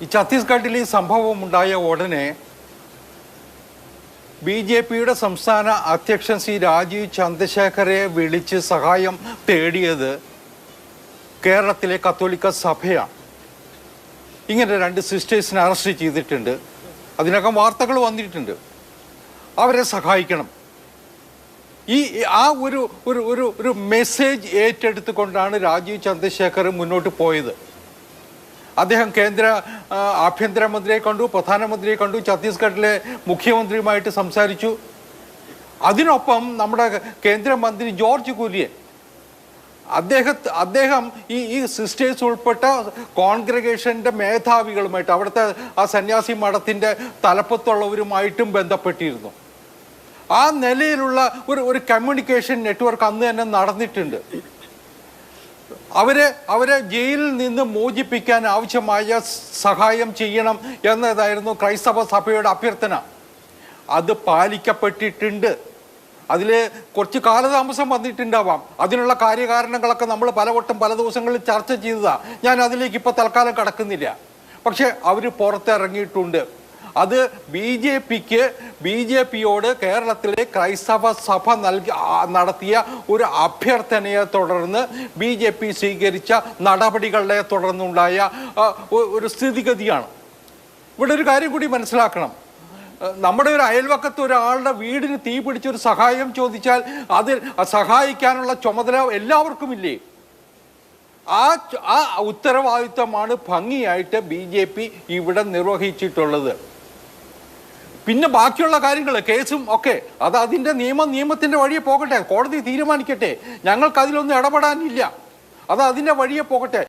ഈ ഛത്തീസ്ഗഡിൽ ഈ സംഭവം ഉണ്ടായ ഉടനെ ബി.ജെ.പിയുടെ സംസ്ഥാന അധ്യക്ഷൻ ശ്രീ രാജീവ് ചന്ദ്രശേഖരെ വിളിച്ച് സഹായം തേടിയത് കേരളത്തിലെ കത്തോലിക്ക സഭയാണ്. ഇങ്ങനെ 2 സിസ്റ്റേഴ്സിനെ അറസ്റ്റ് ചെയ്തിട്ടുണ്ട്. അതിനകം വാർത്തകൾ വന്നിട്ടുണ്ട്. അവരെ സഹായിക്കണം. ആ ഒരു മെസ്സേജ് ഏറ്റെടുത്തുകൊണ്ടാണ് രാജീവ് ചന്ദ്രശേഖർ മുന്നോട്ട് പോയത്. അദ്ദേഹം കേന്ദ്ര ആഭ്യന്തരമന്ത്രിയെ കണ്ടു, പ്രധാനമന്ത്രിയെ കണ്ടു, ഛത്തീസ്ഗഡിലെ മുഖ്യമന്ത്രിയുമായിട്ട് സംസാരിച്ചു. അതിനൊപ്പം നമ്മുടെ കേന്ദ്രമന്ത്രി ജോർജ് കുര്യൻ അദ്ദേഹം ഈ സിസ്റ്റേഴ്സ് ഉൾപ്പെട്ട കോൺഗ്രിഗേഷൻ്റെ മേധാവികളുമായിട്ട്, അവിടുത്തെ ആ സന്യാസി മഠത്തിൻ്റെ തലപ്പത്തുള്ളവരുമായിട്ടും ബന്ധപ്പെട്ടിരുന്നു. ആ നിലയിലുള്ള ഒരു കമ്മ്യൂണിക്കേഷൻ നെറ്റ്വർക്ക് അന്ന് തന്നെ നടന്നിട്ടുണ്ട്. അവരെ ജയിലിൽ നിന്ന് മോചിപ്പിക്കാൻ ആവശ്യമായ സഹായം ചെയ്യണം എന്നതായിരുന്നു ക്രൈസ്തവ സഭയുടെ അഭ്യർത്ഥന. അത് പാലിക്കപ്പെട്ടിട്ടുണ്ട്. അതിൽ കുറച്ച് കാലതാമസം വന്നിട്ടുണ്ടാവാം. അതിനുള്ള കാര്യകാരണങ്ങളൊക്കെ നമ്മൾ പലവട്ടം പല ദിവസങ്ങളിൽ ചർച്ച ചെയ്തതാണ്. ഞാൻ അതിലേക്ക് ഇപ്പോൾ തൽക്കാലം കടക്കുന്നില്ല. പക്ഷെ അവർ പുറത്തിറങ്ങിയിട്ടുണ്ട്. അത് ബി ജെ പിയോട് കേരളത്തിലെ ക്രൈസ്തവ സഭ നടത്തിയ ഒരു അഭ്യർത്ഥനയെ തുടർന്ന് ബി.ജെ.പി സ്വീകരിച്ച നടപടികളെ തുടർന്നുണ്ടായ ഒരു സ്ഥിതിഗതിയാണ്. ഇവിടെ ഒരു കാര്യം കൂടി മനസ്സിലാക്കണം. നമ്മുടെ ഒരു അയൽവക്കത്ത് ഒരാളുടെ വീടിന് തീ പിടിച്ചൊരു സഹായം ചോദിച്ചാൽ അതിൽ സഹായിക്കാനുള്ള ചുമതല എല്ലാവർക്കും ഇല്ലേ? ആ ഉത്തരവാദിത്തമാണ് ഭംഗിയായിട്ട് ബി.ജെ.പി ഇവിടെ നിർവഹിച്ചിട്ടുള്ളത്. പിന്നെ ബാക്കിയുള്ള കാര്യങ്ങൾ, കേസും ഒക്കെ, അത് അതിൻ്റെ നിയമത്തിൻ്റെ വഴിയെ പോകട്ടെ. കോടതി തീരുമാനിക്കട്ടെ. ഞങ്ങൾക്ക് അതിലൊന്നും ഇടപെടാനില്ല. അത് അതിൻ്റെ വഴിയെ പോകട്ടെ.